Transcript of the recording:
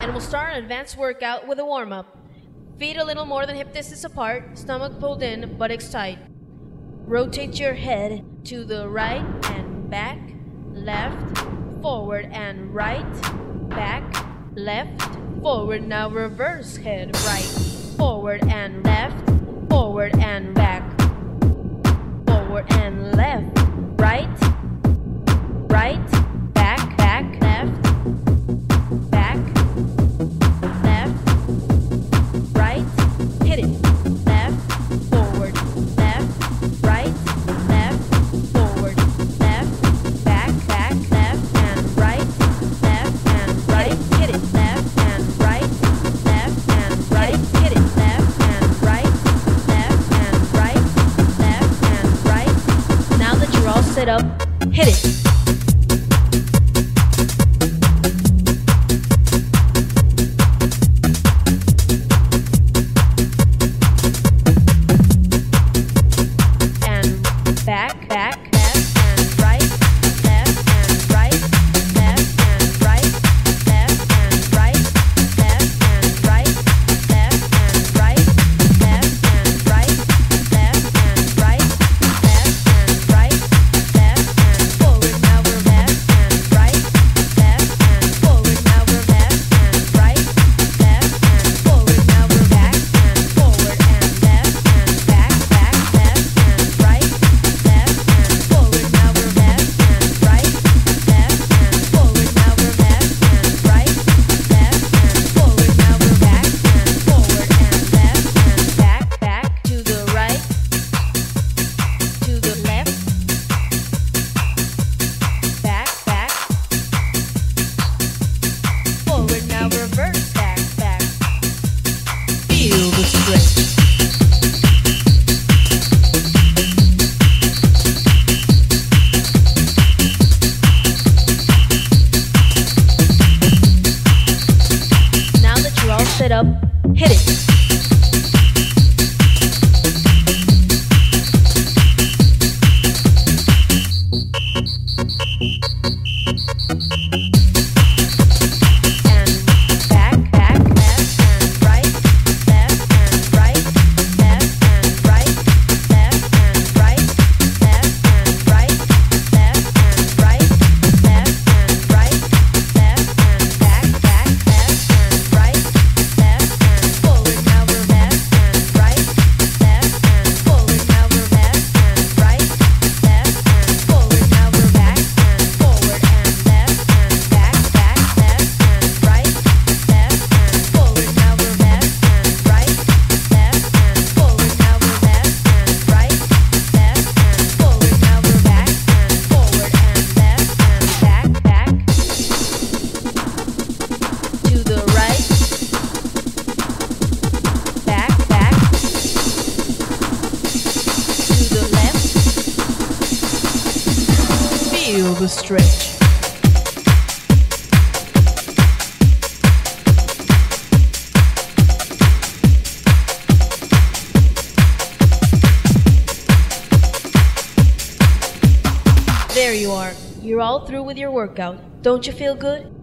And we'll start an advanced workout with a warm-up. Feet a little more than hip distance apart, stomach pulled in, buttocks tight. Rotate your head to the right and back, left, forward and right, back, left, forward. Now reverse head right, forward and left, forward and back, forward and left, right, right, back, back, left, back, left, right, hit it, left, forward, left, right, left, forward, left, back, back, left and right, hit it, left and right, hit it, left and right, left and right, left and right. Now that you're all set up, hit it. Back, back, left and right, left and right, left and right, left and right, left and right, left and right, left and right, left and right, left and right, left and forward. Now we're left and right, left and forward. Now we're left and right, left and forward. Now we're back and forward and left and back, back, left and right. Left and forward, now we're left and right, left and forward, now we're left and right, left and forward, now we're back and forward and left and back, back to the right, to the left, back, back, forward, now reverse, back, back. Feel the stretch. Set up, hit it. And back, back, left and right, left and right, left and right, left and right, left and right, left and right, left and right, left and back, back, left and right. Left and forward, now we're left and right, left and forward, now we're left and right, left and forward, now we're back and forward and left and back, back, left and right, left and forward, now we're left and right, left and forward, now we're left and right, left and forward, now we're back and forward and left and back, back to the right. Back, back, to the left. Feel the stretch. There you are. You're all through with your workout. Don't you feel good?